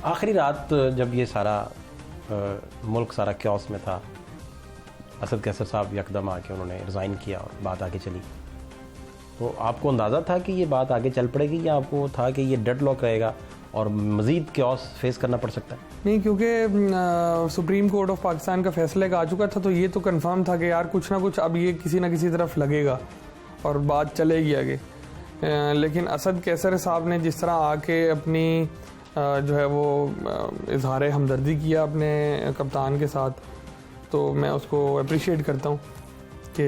आखिरी रात जब ये सारा मुल्क सारा क्योस में था, असद कैसर साहब यकदम आके उन्होंने रिज़ाइन किया और बात आगे चली, तो आपको अंदाज़ा था कि ये बात आगे चल पड़ेगी या आपको था कि ये डेडलॉक रहेगा और मज़ीद क्योस फेस करना पड़ सकता है? नहीं, क्योंकि सुप्रीम कोर्ट ऑफ पाकिस्तान का फैसला आ चुका था, तो ये तो कंफर्म था कि यार कुछ ना कुछ अब ये किसी ना किसी तरफ लगेगा और बात चलेगी आगे। लेकिन असद कैसर साहब ने जिस तरह आके अपनी जो है वो इजहार हमदर्दी किया अपने कप्तान के साथ, तो मैं उसको अप्रिशिएट करता हूँ कि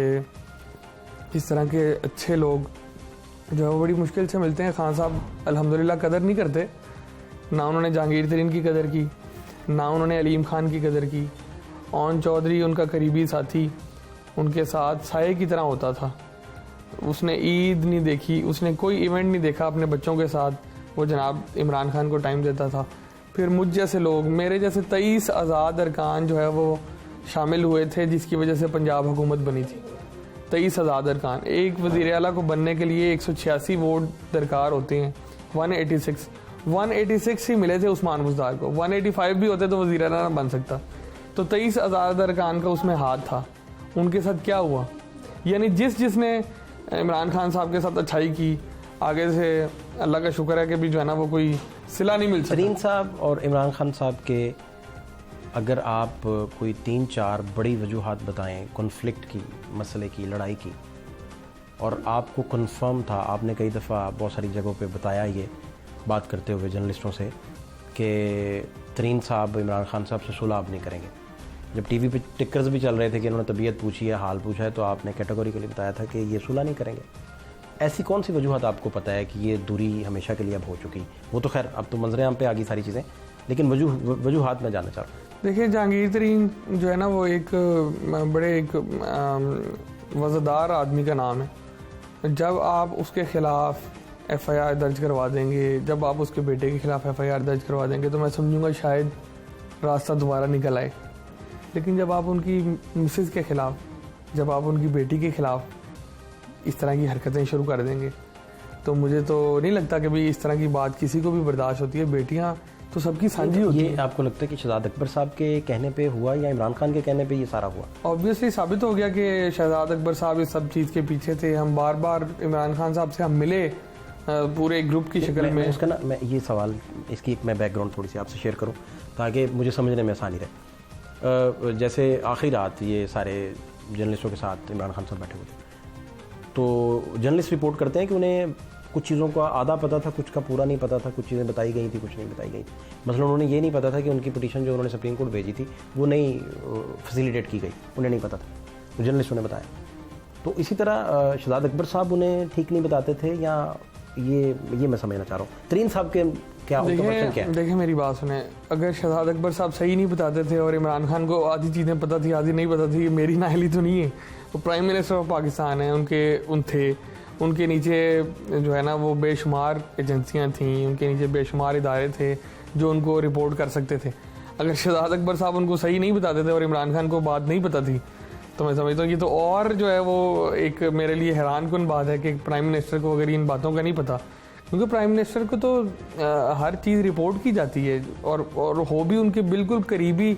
इस तरह के अच्छे लोग जो है वो बड़ी मुश्किल से मिलते हैं। खान साहब अल्हम्दुलिल्लाह कदर नहीं करते, ना उन्होंने जहांगीर तरीन की कदर की, ना उन्होंने अलीम खान की कदर की। ओन चौधरी उनका करीबी साथी, उनके साथ साये की तरह होता था। उसने ईद नहीं देखी, उसने कोई इवेंट नहीं देखा अपने बच्चों के साथ, वो जनाब इमरान खान को टाइम देता था। फिर मुझ जैसे लोग, मेरे जैसे 23 आज़ाद अरकान जो है वो शामिल हुए थे, जिसकी वजह से पंजाब हुकूमत बनी थी। 23 आज़ाद अरकान, एक वज़ीर आला को बनने के लिए 186 वोट दरकार होते हैं। 186 ही मिले थे उस्मान बुज़दार को, 185 भी होते तो वज़ीर आला ना बन सकता। तो 23 आज़ाद अरकान का उसमें हाथ था। उनके साथ क्या हुआ, यानी जिसने इमरान खान साहब के साथ अच्छाई की, आगे से अल्लाह का शुक्र है कि भी जो है ना वो कोई सिला नहीं मिल सकता। तरीन साहब और इमरान खान साहब के अगर आप कोई 3-4 बड़ी वजूहात बताएं कॉन्फ्लिक्ट की, मसले की, लड़ाई की, और आपको कन्फर्म था, आपने कई दफ़ा बहुत सारी जगहों पे बताया ये बात करते हुए जर्नलिस्टों से कि तरीन साहब इमरान खान साहब से सुलह आप नहीं करेंगे। जब टीवी पे टिक्कर्स भी चल रहे थे कि उन्होंने तबीयत पूछी है, हाल पूछा है, तो आपने कैटेगोरिकली बताया था कि ये सुलह नहीं करेंगे। ऐसी कौन सी वजूहत आपको पता है कि ये दूरी हमेशा के लिए अब हो चुकी? वो तो खैर अब तो मंजर आम पे आ गई सारी चीज़ें, लेकिन वजूहात मैं जानना चाह रहा हूँ। देखिए, जहांगीर तरीन जो है ना वो एक बड़े एक वज़ादार आदमी का नाम है। जब आप उसके ख़िलाफ़ FIR दर्ज करवा देंगे, जब आप उसके बेटे के ख़िलाफ़ FIR दर्ज करवा देंगे, तो मैं समझूंगा शायद रास्ता दोबारा निकल आए। लेकिन जब आप उनकी मिसेज़ के ख़िलाफ़, जब आप उनकी बेटी के ख़िलाफ़ इस तरह की हरकतें शुरू कर देंगे, तो मुझे तो नहीं लगता कि भी इस तरह की बात किसी को भी बर्दाश्त होती है। बेटियां तो सबकी साझी होती है। ये आपको लगता है कि शहजाद अकबर साहब के कहने पे हुआ या इमरान खान के कहने पे ये सारा हुआ? ऑब्वियसली साबित हो गया कि शहजाद अकबर साहब इस सब चीज़ के पीछे थे। हम बार बार इमरान खान साहब से हम मिले पूरे ग्रुप की शक्ल में। उसका ना मैं ये सवाल, इसकी एक मैं बैकग्राउंड थोड़ी सी आपसे शेयर करूँ ताकि मुझे समझने में आसानी रहे। जैसे आखिरी रात ये सारे जर्नलिस्टों के साथ इमरान खान साहब बैठे हुए थे, तो जर्नलिस्ट रिपोर्ट करते हैं कि उन्हें कुछ चीज़ों का आधा पता था, कुछ का पूरा नहीं पता था, कुछ चीज़ें बताई गई थी, कुछ नहीं बताई गई थी। मतलब उन्होंने ये नहीं पता था कि उनकी पिटीशन जो उन्होंने सुप्रीम कोर्ट भेजी थी वो नहीं फैसिलिटेट की गई, उन्हें नहीं पता था, तो जर्नलिस्टों ने बताया। तो इसी तरह शहजाद अकबर साहब उन्हें ठीक नहीं बताते थे, या ये मैं समझना चाह रहा हूँ तरीन साहब के क्या है? देखिए मेरी बात सुने, अगर शहजाद अकबर साहब सही नहीं बताते थे और इमरान खान को आधी चीज़ें पता थी, आधी नहीं पता थी, ये मेरी नाअहली तो नहीं है। वो प्राइम मिनिस्टर ऑफ पाकिस्तान है, उनके नीचे जो है ना वो बेशुमार एजेंसियां थीं, उनके नीचे बेशुमार इदारे थे जो उनको रिपोर्ट कर सकते थे। अगर शहजाद अकबर साहब उनको सही नहीं बताते थे और इमरान खान को बात नहीं पता थी, तो मैं समझता हूँ ये तो और जो है वो एक मेरे लिए हैरानकुन बात है कि प्राइम मिनिस्टर को अगर इन बातों का नहीं पता, क्योंकि प्राइम मिनिस्टर को तो हर चीज़ रिपोर्ट की जाती है और हो भी उनके बिल्कुल करीबी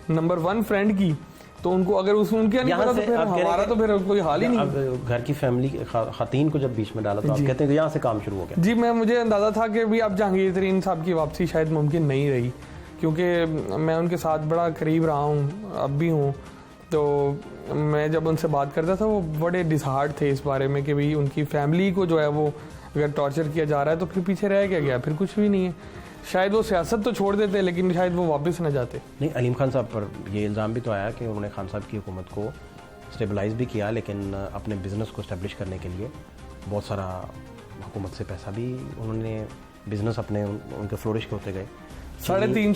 नंबर 1 फ्रेंड की, तो उनको अगर उसमें उनके नहीं पता तो फिर हमारा तो फिर कोई हाल ही नहीं। अब घर की फैमिली खातीन को जब बीच में डाला तो आप कहते हैं कि यहाँ से काम शुरू हो गया। जी, मुझे अंदाज़ा था कि भी अब जहांगीर तरीन साहब की वापसी शायद मुमकिन नहीं रही, क्योंकि मैं उनके साथ बड़ा करीब रहा हूँ, अब भी हूँ। तो मैं जब उनसे बात करता था वो बड़े डिसहार्ट थे इस बारे में कि भाई उनकी फैमिली को जो है वो अगर टॉर्चर किया जा रहा है तो फिर पीछे रह क्या गया, फिर कुछ भी नहीं है। शायद वो सियासत तो छोड़ देते, लेकिन शायद वो वापस न जाते। नहीं, अलीम खान साहब पर ये इल्ज़ाम भी तो आया कि उन्होंने खान साहब की हुकूमत को स्टेबलाइज भी किया, लेकिन अपने बिज़नेस को इस्टेब्लिश करने के लिए बहुत सारा हुकूमत से पैसा भी उन्होंने, बिज़नेस अपने उनके फ्लोरिश होते गए। 3.5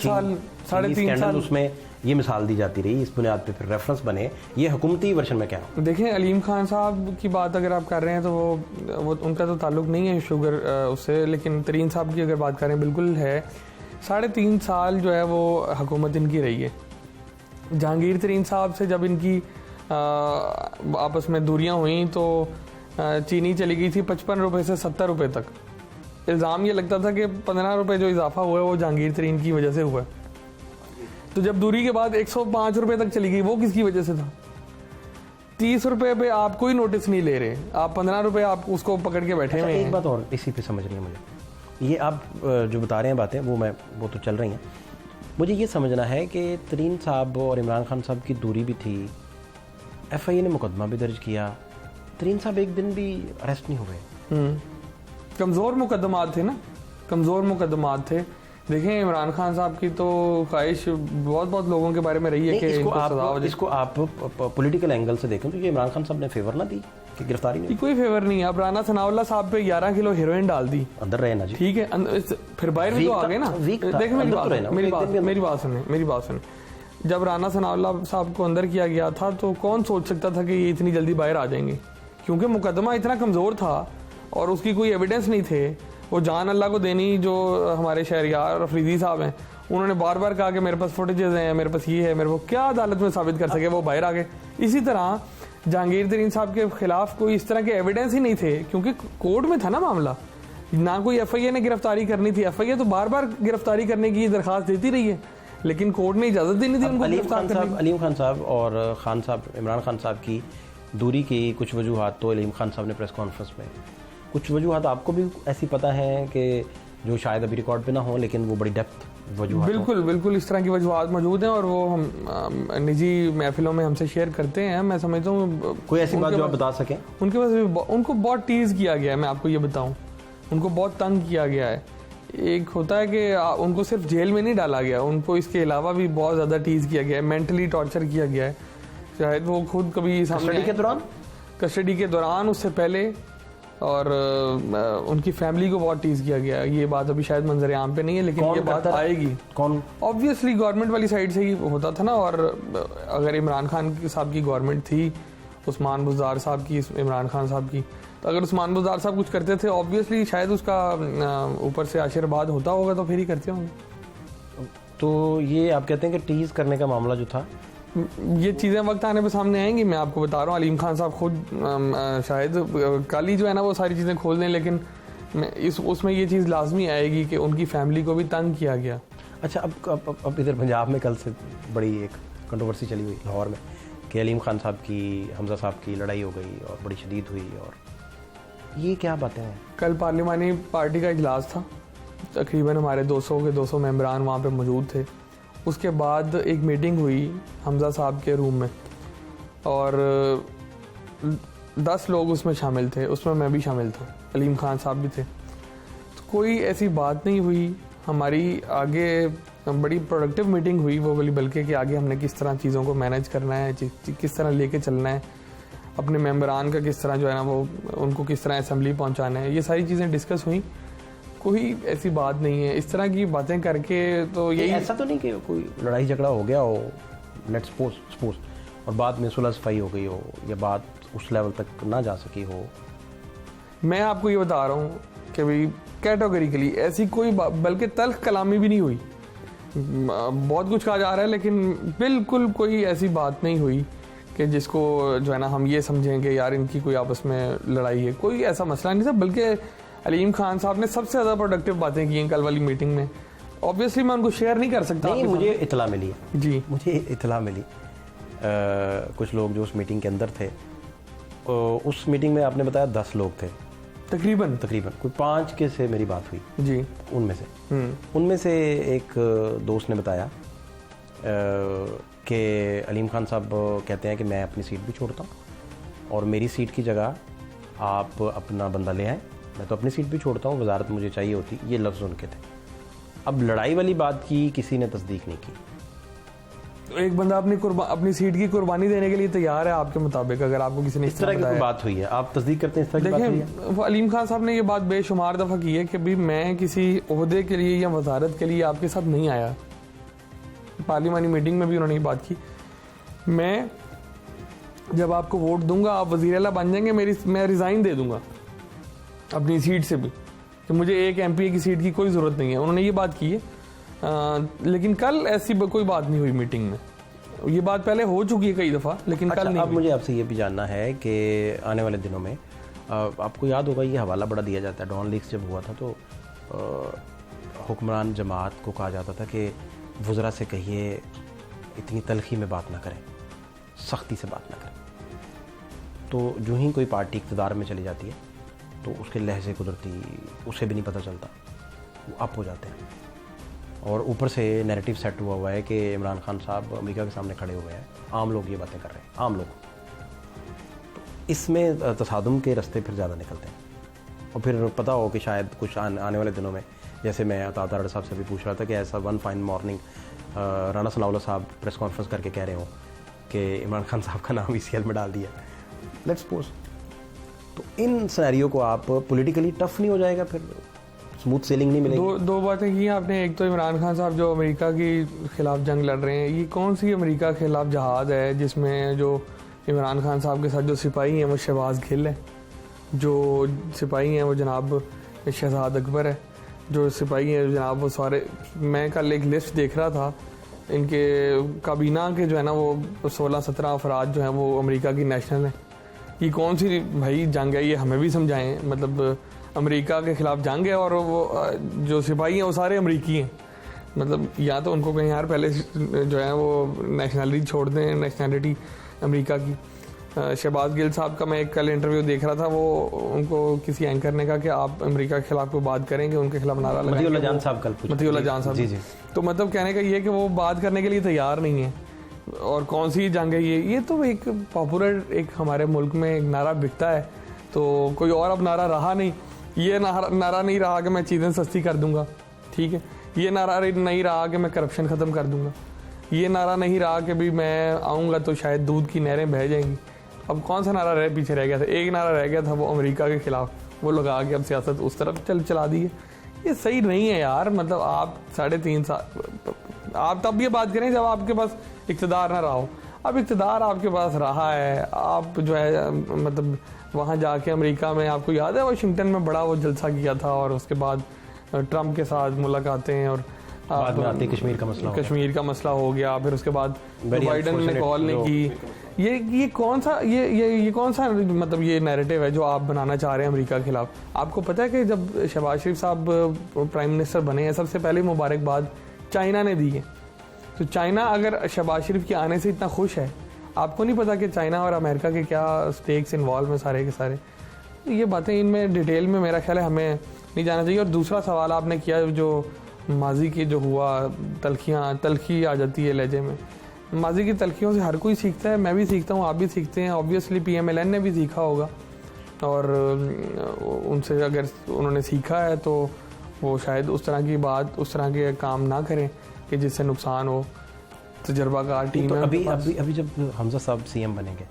साल उसमें ये मिसाल दी जाती रही, इस बुनियाद पे फिर रेफरेंस बने। ये हुकूमती वर्जन में क्या हो? देखें, अलीम खान साहब की बात अगर आप कर रहे हैं तो वो उनका तो ताल्लुक नहीं है शुगर उससे, लेकिन तरीन साहब की अगर बात करें बिल्कुल है। 3.5 साल जो है वो हुकूमत इनकी रही है। जहांगीर तरीन साहब से जब इनकी आपस में दूरियां हुई तो चीनी चली गई थी 55 रुपये से 70 रुपये तक। इल्ज़ाम ये लगता था कि 15 रुपये जो इजाफा हुआ है वो जहांगीर तरीन की वजह से हुआ है। तो जब दूरी के बाद 105 रुपये तक चली गई, वो किसकी वजह से था? 30 रुपये पे आप कोई नोटिस नहीं ले रहे, आप 15 रुपये आप उसको पकड़ के बैठे हुए हैं। एक बात और इसी पे समझ रही है मुझे, ये आप जो बता रहे हैं बातें वो तो चल रही हैं, मुझे ये समझना है कि तरीन साहब और इमरान खान साहब की दूरी भी थी, FIA ने मुकदमा भी दर्ज किया, तरीन साहब एक दिन भी अरेस्ट नहीं हुए। कमज़ोर मुकदमात थे ना, कमज़ोर मुकदमात थे। देखें, इमरान खान साहब की तो ख्वाहिश बहुत लोगों के बारे में रही है कि इसको आप पॉलिटिकल एंगल से देखें तो ये इमरान खान साहब ने फेवर ना दी कि गिरफ्तारी नहीं, कोई फेवर नहीं है। अब राना सनाउल्लाह साहब पे 11 किलो हेरोइन डाल दी, अंदर रहे ना जी, ठीक है, फिर बाहर भी तो आ गए ना। देखें, मेरी बात सुने, जब राना सनाउल्लाह साहब को अंदर किया गया था तो कौन सोच सकता था कि ये इतनी जल्दी बाहर आ जाएंगे, क्योंकि मुकदमा इतना कमज़ोर था और उसकी कोई एविडेंस नहीं थे। वो जान अल्लाह को देनी, जो हमारे शहरियार अफरीदी साहब हैं, उन्होंने बार बार कहा कि मेरे पास फुटेजेस हैं, मेरे पास ये है, मेरे को क्या अदालत में साबित कर सके, वो बाहर आ गए। इसी तरह जहांगीर तरीन साहब के खिलाफ कोई इस तरह के एविडेंस ही नहीं थे, क्योंकि कोर्ट में था ना मामला, ना कोई FIA ने गिरफ्तारी करनी थी। FIA तो बार बार गिरफ्तारी करने की दरखास्त देती रही है, लेकिन कोर्ट ने इजाज़त दी नहीं थी उनको गिरफ्तार करने की। अलीम खान साहब और खान साहब, इमरान खान साहब की दूरी की कुछ वजूहात तो अलीम खान साहब ने प्रेस कॉन्फ्रेंस में, कुछ वजूहात आपको भी ऐसी पता है कि जो शायद अभी रिकॉर्ड पे ना हो, लेकिन वो बड़ी डेप्थ वजूहात। बिल्कुल इस तरह की वजूहात मौजूद हैं और वो हम निजी महफिलों में हमसे शेयर करते हैं। मैं समझता हूँ कोई ऐसी बात जो आप बता सकें। उनको बहुत टीज़ किया गया है, मैं आपको ये बताऊँ, उनको बहुत तंग किया गया है। एक होता है कि उनको सिर्फ जेल में नहीं डाला गया, उनको इसके अलावा भी बहुत ज़्यादा टीज़ किया गया है, मेंटली टॉर्चर किया गया है। शायद वो खुद कभी कस्टडी के दौरान, उससे पहले, और उनकी फैमिली को बहुत टीज किया गया। ये बात अभी शायद मंजर आम पे नहीं है, लेकिन ये बात आएगी। कौन? ऑब्वियसली गवर्नमेंट वाली साइड से ही होता था ना। और अगर इमरान खान साहब की गवर्नमेंट थी, उस्मान बुज़दार साहब की, इमरान खान साहब की, तो अगर उस्मान बुज़दार साहब कुछ करते थे, ऑब्वियसली शायद उसका ऊपर से आशीर्वाद होता होगा, तो फिर ही करते होंगे। तो ये आप कहते हैं कि टीज करने का मामला जो था, ये चीज़ें वक्त आने पे सामने आएंगी। मैं आपको बता रहा हूँ, अलीम खान साहब खुद शायद कल ही जो है ना वो सारी चीज़ें खोल दें, लेकिन उसमें ये चीज़ लाजमी आएगी कि उनकी फैमिली को भी तंग किया गया। अच्छा, अब इधर पंजाब में कल से बड़ी एक कंट्रोवर्सी चली हुई लाहौर में कि अलीम खान साहब की, हमजा साहब की लड़ाई हो गई और बड़ी शदीद हुई, और ये क्या बातें हैं? कल पार्लिमानी पार्टी का इजलास था, तकरीबन हमारे 200 के 200 मेंबरान वहाँ पे मौजूद थे। उसके बाद एक मीटिंग हुई हमजा साहब के रूम में, और 10 लोग उसमें शामिल थे, उसमें मैं भी शामिल था, अलीम खान साहब भी थे। तो कोई ऐसी बात नहीं हुई हमारी। आगे बड़ी प्रोडक्टिव मीटिंग हुई वो वाली, बल्कि कि आगे हमने किस तरह चीज़ों को मैनेज करना है, किस तरह लेके चलना है, अपने मेंबरान का किस तरह जो है ना वो उनको किस तरह असेंबली पहुँचाना है, ये सारी चीज़ें डिस्कस हुई। कोई ऐसी बात नहीं है। इस तरह की बातें करके तो यही, ऐसा तो नहीं कि कोई लड़ाई झगड़ा हो गया हो, लेट्स सपोज, और बाद में सुलह सफाई हो गई हो, या बात उस लेवल तक ना जा सकी हो। मैं आपको ये बता रहा हूँ कि भाई कैटेगोरिकली ऐसी कोई बल्कि तल्ख कलामी भी नहीं हुई। बहुत कुछ कहा जा रहा है, लेकिन बिल्कुल कोई ऐसी बात नहीं हुई कि जिसको जो है ना हम ये समझें कि यार इनकी कोई आपस में लड़ाई है। कोई ऐसा मसला नहीं था, बल्कि अलीम खान साहब ने सबसे ज़्यादा प्रोडक्टिव बातें की हैं कल वाली मीटिंग में। ऑब्वियसली मैं उनको शेयर नहीं कर सकता। नहीं, मुझे इतला मिली है जी, मुझे इतला मिली। कुछ लोग जो उस मीटिंग के अंदर थे, उस मीटिंग में आपने बताया 10 लोग थे तकरीबन कोई 5 के से मेरी बात हुई जी। उनमें से एक दोस्त ने बताया कि अलीम खान साहब कहते हैं कि मैं अपनी सीट भी छोड़ता हूँ और मेरी सीट की जगह आप अपना बंदा ले आए, मैं तो अपनी सीट भी छोड़ता हूँ, वजारत मुझे चाहिए होती। ये लफ्ज़ उनके थे। अब लड़ाई वाली बात की किसी ने तस्दीक नहीं की। तो एक बंदा अपनी सीट की कुर्बानी देने के लिए तैयार है आपके मुताबिक, अगर आपको किसी ने इस तरह की कोई बात हुई है, आप तस्दीक करते हैं इस तरह की बात हुई है? वो अलीम खान साहब ने ये बात बेशुमार दफ़ा की है कि भाई मैं किसी ओहदे के लिए या वजारत के लिए आपके साथ नहीं आया। पार्लिमानी मीटिंग में भी उन्होंने ये बात की, मैं जब आपको वोट दूंगा आप वज़ीर आला बन जाएंगे, मैं रिज़ाइन दे दूंगा अपनी सीट से भी, कि मुझे एक MP की सीट की कोई ज़रूरत नहीं है। उन्होंने ये बात की है। लेकिन कल ऐसी कोई बात नहीं हुई मीटिंग में। ये बात पहले हो चुकी है कई दफ़ा, लेकिन कल नहीं। अब मुझे आपसे ये भी जानना है कि आने वाले दिनों में आपको याद होगा ये हवाला बड़ा दिया जाता है, डॉन लीक्स जब हुआ था तो हुक्मरान जमात को कहा जाता था कि वज़रा से कहिए इतनी तलखी में बात ना करें, सख्ती से बात ना करें। तो जो ही कोई पार्टी इक़्तिदार में चली जाती है तो उसके लहजे कुदरती उसे भी नहीं पता चलता, वो अप हो जाते हैं। और ऊपर से नैरेटिव सेट हुआ है कि इमरान खान साहब अमेरिका के सामने खड़े हुए हैं, आम लोग ये बातें कर रहे हैं, आम लोग। तो इसमें तसादुम के रास्ते फिर ज़्यादा निकलते हैं। और फिर पता हो कि शायद कुछ आने वाले दिनों में, जैसे मैं तातार साहब से भी पूछ रहा था कि ऐसा one fine morning Rana Sanaullah साहब प्रेस कॉन्फ्रेंस करके कह रहे हो कि इमरान खान साहब का नाम ECL में डाल दिया, लेट्स सपोज। तो इन सिनेरियो को आप पॉलिटिकली टफ नहीं हो जाएगा, फिर स्मूथ सेलिंग नहीं मिलेगी? दो बातें की आपने। एक तो इमरान खान साहब जो अमेरिका के खिलाफ जंग लड़ रहे हैं, ये कौन सी अमेरिका के खिलाफ जहाज़ है जिसमें जो इमरान खान साहब के साथ जो सिपाही हैं वो शहबाज गिल है, जो सिपाही हैं वो जनाब शहजाद अकबर है, जो सिपाही हैं जनाब वो सारे। मैं कल एक लिस्ट देख रहा था इनके काबीना के जो है ना वो 16-17 अफराद जो हैं वो अमेरिका की नेशनल हैं। ये कौन सी भाई जंग है, ये हमें भी समझाएं। मतलब अमेरिका के ख़िलाफ़ जंग है और वो जो सिपाही हैं वो सारे अमेरिकी हैं। मतलब या तो उनको कहीं यार पहले जो है वो नेशनलिटी छोड़ दें, नेशनलिटी अमेरिका की। शहबाज गिल साहब का मैं एक कल इंटरव्यू देख रहा था, वो उनको किसी एंकर ने कहा कि आप अमेरिका के खिलाफ कोई बात करेंगे, उनके खिलाफ नारा लगाएंगे। मतीउल्लाह जान साहब कल पूछे, मतीउल्लाह जान साहब जी जी। तो मतलब कहने का ये कि वो बात करने के लिए तैयार नहीं है। और कौन सी जंग है ये तो एक पॉपुलर एक हमारे मुल्क में एक नारा बिकता है, तो कोई और अब नारा रहा नहीं। ये नारा नहीं रहा कि मैं चीज़ें सस्ती कर दूंगा, ठीक है। ये नारा नहीं रहा कि मैं करप्शन ख़त्म कर दूंगा। ये नारा नहीं रहा कि भी मैं आऊँगा तो शायद दूध की नहरें बह जाएंगी। अब कौन सा नारा पीछे रह गया था? एक नारा रह गया था, वो अमेरिका के खिलाफ, वो लगा के अब सियासत उस तरफ चला दी है। ये सही नहीं है यार। मतलब आप 3.5 साल, आप तब ये बात करें जब आपके पास इक़्तिदार ना रहा हो। अब इक़्तिदार आपके पास रहा है, आप जो है मतलब वहाँ जाके अमेरिका में, आपको याद है वाशिंगटन में बड़ा वो जलसा किया था और उसके बाद ट्रम्प के साथ मुलाकातें और बाद में आते कश्मीर का मसला हो गया। फिर उसके बाद बाइडन ने कॉल नहीं की। ये कौन सा ये कौन सा मतलब ये नैरेटिव है जो आप बनाना चाह रहे हैं अमेरिका के खिलाफ? आपको पता है कि जब शहबाज शरीफ साहब प्राइम मिनिस्टर बने हैं, सबसे पहले मुबारकबाद चाइना ने दी है। तो चाइना अगर शहबाज शरीफ के आने से इतना खुश है, आपको नहीं पता कि चाइना और अमेरिका के क्या स्टेक्स इन्वॉल्व हैं सारे के सारे? ये बातें इनमें डिटेल में मेरा ख्याल है हमें नहीं जाना चाहिए। और दूसरा सवाल आपने किया जो माजी की जो हुआ तलखी आ जाती है लहजे में। माजी की तलखियों से हर कोई सीखता है, मैं भी सीखता हूँ, आप भी सीखते हैं। ऑब्वियसली PMLN ने भी सीखा होगा और उनसे अगर उन्होंने सीखा है तो वो शायद उस तरह की बात, उस तरह के काम ना करें कि जिससे नुकसान हो। तजर्बाकार टीम तो है। अभी जब हमजा साहब CM बनेंगे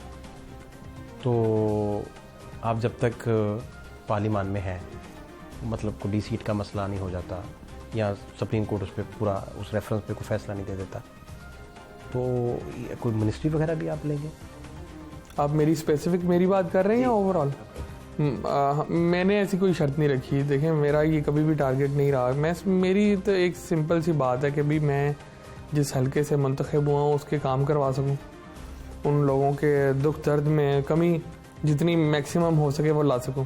तो आप जब तक पार्लियामान में हैं, मतलब को D सीट का मसला नहीं हो जाता या सुप्रीम कोर्ट उस पर पूरा उस रेफरेंस पे कोई फैसला नहीं दे देता, तो कोई मिनिस्ट्री वगैरह भी आप लेंगे? आप मेरी स्पेसिफिक मेरी बात कर रहे हैं या ओवरऑल? मैंने ऐसी कोई शर्त नहीं रखी। देखें, मेरा ये कभी भी टारगेट नहीं रहा। मेरी तो एक सिंपल सी बात है कि भी मैं जिस हल्के से मुंतखब हुआ हूँ उसके काम करवा सकूँ, उन लोगों के दुख दर्द में कमी जितनी मैक्सिमम हो सके वो ला सकूँ।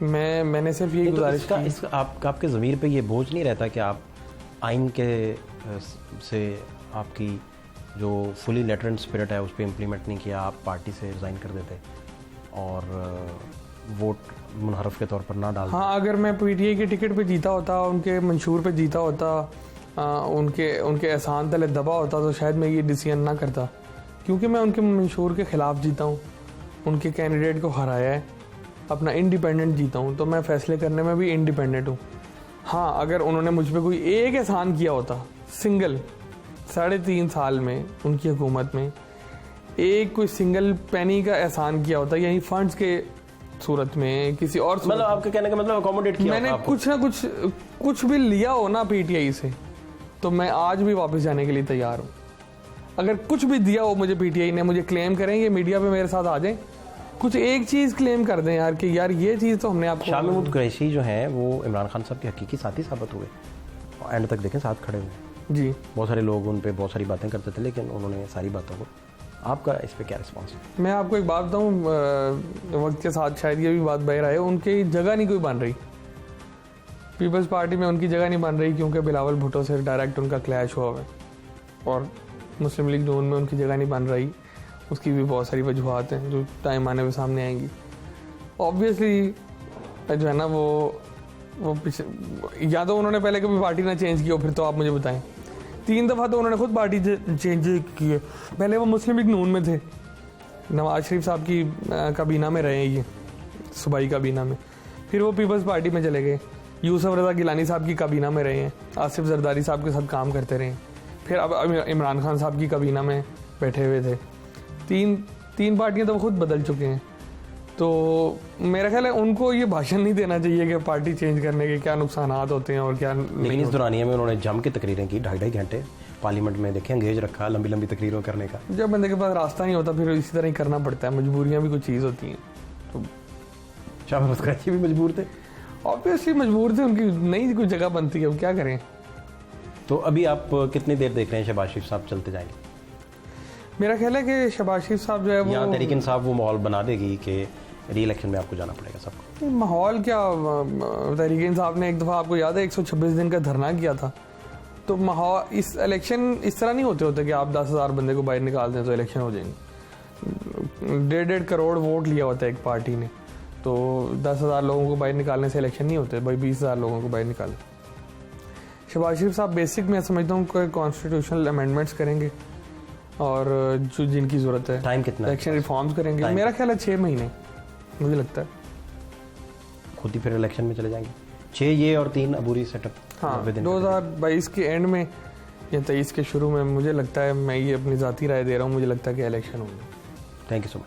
मैंने सिर्फ यही गुजारिश की। आपके ज़मीर पे ये बोझ नहीं रहता कि आप आइन के से आपकी जो फुली लेटरेंट स्पिरिट है उस पर इम्प्लीमेंट नहीं किया, आप पार्टी से रिज़ाइन कर देते और वोट मुनहरफ के तौर पर ना डालते? हाँ, अगर मैं PTI के टिकट पे जीता होता, उनके मंशूर पे जीता होता, उनके एहसान तले दबा होता, तो शायद मैं ये डिसीजन ना करता। क्योंकि मैं उनके मंशूर के ख़िलाफ़ जीता हूँ, उनके कैंडिडेट को हराया है, अपना इंडिपेंडेंट जीता हूँ, तो मैं फ़ैसले करने में भी इंडिपेंडेंट हूँ। हाँ, अगर उन्होंने मुझ पर कोई एक एहसान किया होता, सिंगल 3.5 साल में उनकी हुकूमत में एक कोई सिंगल पेनी का एहसान किया होता, यही फंड्स के सूरत में किसी और मतलब आपके कहने का मतलब अकोमोडेट किया मैंने कुछ ना कुछ भी लिया हो ना PTI से, तो मैं आज भी वापस जाने के लिए तैयार हूँ। अगर कुछ भी दिया हो मुझे PTI ने, मुझे क्लेम करेंगे, मीडिया पे मेरे साथ आ जाएं, कुछ एक चीज़ क्लेम कर दें यार कि यार ये चीज़ तो हमने आपको। शाह महमूद कुरैशी जो हैं वो इमरान खान साहब के हकीकी साथी साबित हुए, एंड तक देखें साथ खड़े हुए जी। बहुत सारे लोग उन पे बहुत सारी बातें करते थे, लेकिन उन्होंने सारी बातों को, आपका इस पे क्या रिस्पॉन्स है? मैं आपको एक बात बताऊँ, वक्त के साथ शायद ये भी बात बाहर आए, उनकी जगह नहीं कोई बन रही। पीपल्स पार्टी में उनकी जगह नहीं बन रही क्योंकि बिलावल भुट्टो से डायरेक्ट उनका क्लैश हुआ है, और मुस्लिम लीग नून में उनकी जगह नहीं बन रही। उसकी भी बहुत सारी वजूहत हैं जो टाइम आने में सामने आएंगी। ऑब्वियसली जो है ना वो या तो उन्होंने पहले कभी पार्टी ना चेंज की हो, फिर तो आप मुझे बताएं। 3 दफ़ा तो उन्होंने खुद पार्टी चेंज की है। पहले वो मुस्लिम लीग नून में थे, नवाज शरीफ साहब की काबीना में रहे, ये सूबाई काबीना में। फिर वो पीपल्स पार्टी में चले गए, यूसुफ रज़ा गिलानी साहब की काबीना में रहे हैं, आसिफ जरदारी साहब के साथ काम करते रहे। फिर अब इमरान खान साहब की काबीना में बैठे हुए थे। तीन पार्टियां तो खुद बदल चुके हैं। तो मेरा ख्याल है उनको ये भाषण नहीं देना चाहिए कि पार्टी चेंज करने के क्या नुकसान होते हैं और क्या। लेकिन इस दौरानिया में उन्होंने जम के तकरीरें की, 2.5 घंटे पार्लियामेंट में देखें अंगेज रखा, लंबी लंबी तकरीरों करने का। जब बंदे के पास रास्ता नहीं होता फिर इसी तरह ही करना पड़ता है, मजबूरियाँ भी कुछ चीज़ होती हैं। तो शहबाज कराची भी मजबूर थे, ऑब्वियसली मजबूर थे, उनकी नई कोई जगह बनती है, अब क्या करें। तो अभी आप कितनी देर देख रहे हैं शहबाज शरीफ साहब चलते जाएंगे? मेरा ख्याल है कि शहबाज शरीफ साहब जो है वो यहाँ तहरीक इंसाफ वो माहौल बना देगी कि री इलेक्शन में आपको जाना पड़ेगा सबको। माहौल क्या, तहरीक इंसाफ ने एक दफ़ा आपको याद है 126 दिन का धरना किया था। तो माहौल इस इलेक्शन इस तरह नहीं होते कि आप 10,000 बंदे को बाहर निकाल दें तो इलेक्शन हो जाएंगे। 1.5 करोड़ वोट लिया होता है एक पार्टी ने, तो 10,000 लोगों को बाहर निकालने से इलेक्शन नहीं होते भाई, 20,000 लोगों को बाहर निकालें। शहबाज शरीफ साहब बेसिक मैं समझता हूँ कि कॉन्स्टिट्यूशनल अमेंडमेंट्स करेंगे और जो जिनकी ज़रूरत है टाइम कितना, इलेक्शन रिफॉर्म्स करेंगे। मेरा ख्याल है 6 महीने मुझे लगता है। खुद ही फिर इलेक्शन में चले जाएंगे 6 ये और 3 अबूरी सेटअप। हाँ, 2022 के एंड में या 23 के शुरू में मुझे लगता है, मैं ये अपनी ज़ाती राय दे रहा हूँ, मुझे लगता है कि इलेक्शन होंगे। Thank you so much.